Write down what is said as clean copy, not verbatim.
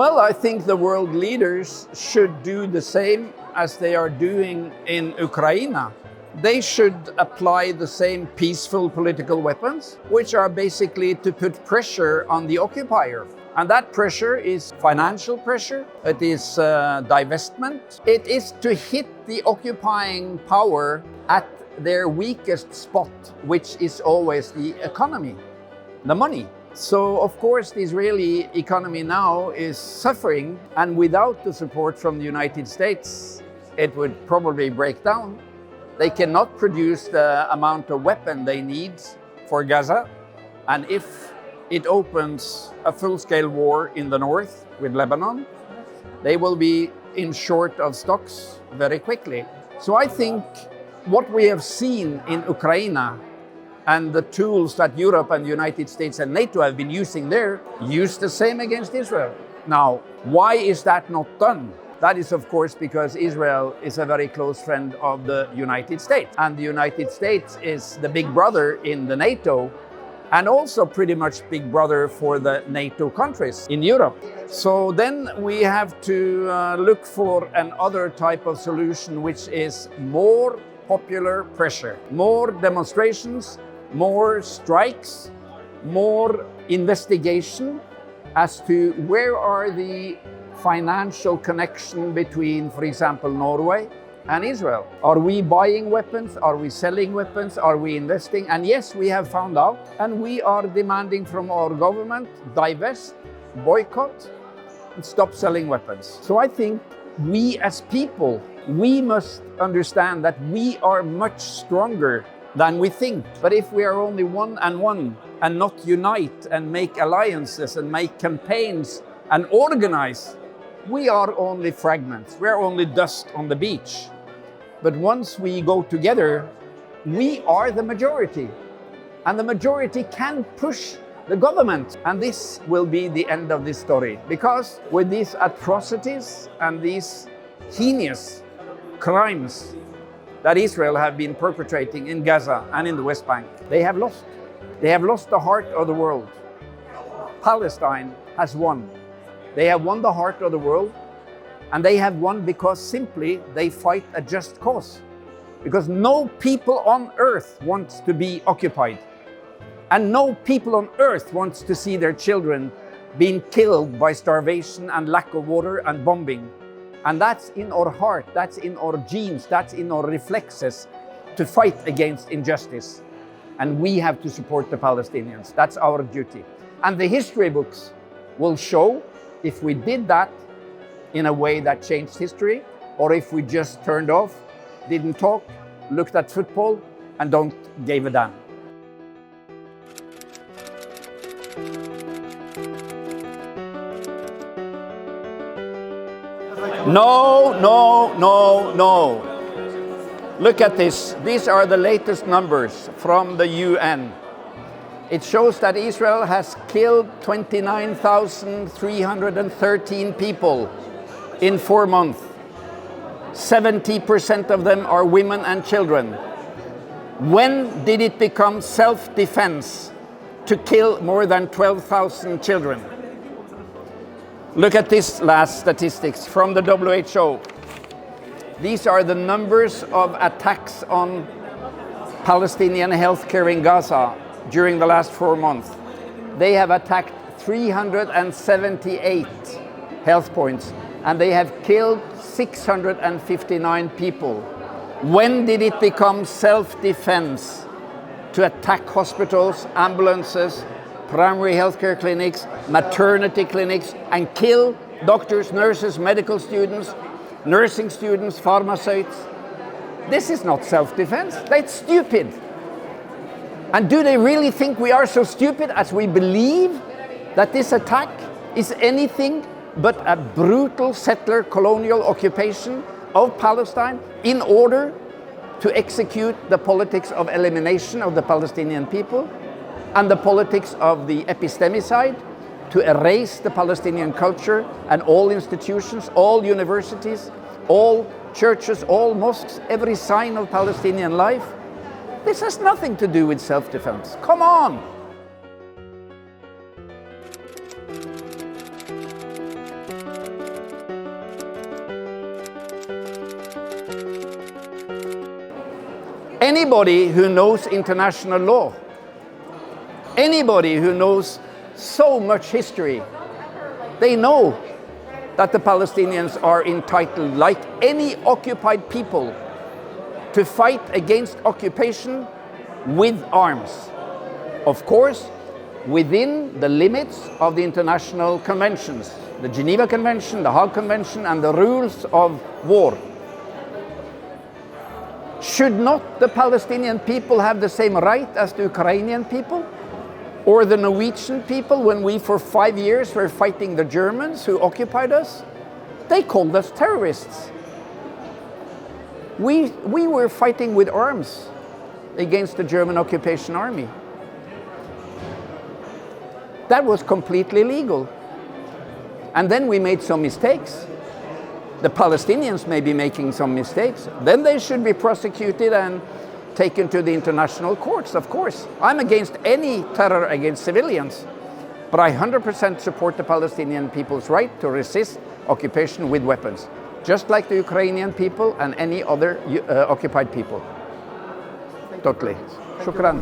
Well, I think the world leaders should do the same as they are doing in Ukraine. They should apply the same peaceful political weapons, which are basically to put pressure on the occupier. And that pressure is financial pressure, it is divestment, it is to hit the occupying power at their weakest spot, which is always the economy, the money. So, of course, the Israeli economy now is suffering, and without the support from the United States, it would probably break down. They cannot produce the amount of weapon they need for Gaza, and if it opens a full-scale war in the north with Lebanon, they will be in short of stocks very quickly. So I think what we have seen in Ukraine and the tools that Europe and the United States and NATO have been using there, use the same against Israel. Now, why is that not done? That is, of course, because Israel is a very close friend of the United States. And the United States is the big brother in the NATO, and also pretty much big brother for the NATO countries in Europe. So then we have to look for another type of solution, which is more popular pressure, more demonstrations, more strikes, more investigation as to where are the financial connection between, for example, Norway and Israel. Are we buying weapons? Are we selling weapons? Are we investing? And yes, we have found out, and we are demanding from our government, divest, boycott, and stop selling weapons. So I think we as people, we must understand that we are much stronger than we think. But if we are only one and not unite and make alliances and make campaigns and organize, we are only fragments. We are only dust on the beach. But once we go together, we are the majority. And the majority can push the government. And this will be the end of this story. Because with these atrocities and these heinous crimes that Israel have been perpetrating in Gaza and in the West Bank, they have lost. They have lost the heart of the world. Palestine has won. They have won the heart of the world, and they have won because simply they fight a just cause. Because no people on earth wants to be occupied. And no people on earth wants to see their children being killed by starvation and lack of water and bombing. And that's in our heart, that's in our genes, that's in our reflexes to fight against injustice. And we have to support the Palestinians. That's our duty. And the history books will show if we did that in a way that changed history, or if we just turned off, didn't talk, looked at football, and don't give a damn. No, no, no, no. Look at this. These are the latest numbers from the UN. It shows that Israel has killed 29,313 people in 4 months. 70% of them are women and children. When did it become self-defense to kill more than 12,000 children? Look at this last statistics from the WHO. These are the numbers of attacks on Palestinian healthcare in Gaza during the last 4 months. They have attacked 378 health points, and they have killed 659 people. When did it become self-defense to attack hospitals, ambulances, primary healthcare clinics, maternity clinics, and kill doctors, nurses, medical students, nursing students, pharmacists? This is not self-defense. That's stupid. And do they really think we are so stupid as we believe that this attack is anything but a brutal settler colonial occupation of Palestine in order to execute the politics of elimination of the Palestinian people and the politics of the epistemicide to erase the Palestinian culture and all institutions, all universities, all churches, all mosques, every sign of Palestinian life? This has nothing to do with self-defense. Come on! Anybody who knows international law, anybody who knows so much history, they know that the Palestinians are entitled, like any occupied people, to fight against occupation with arms. Of course, within the limits of the international conventions, the Geneva Convention, the Hague Convention, and the rules of war. Should not the Palestinian people have the same right as the Ukrainian people? Or the Norwegian people, when we for 5 years were fighting the Germans who occupied us? They called us terrorists. We were fighting with arms against the German occupation army. That was completely legal. And then we made some mistakes. The Palestinians may be making some mistakes. Then they should be prosecuted and taken to the international courts, of course. I'm against any terror against civilians, but I 100% support the Palestinian people's right to resist occupation with weapons, just like the Ukrainian people and any other occupied people. Totally. Shukran.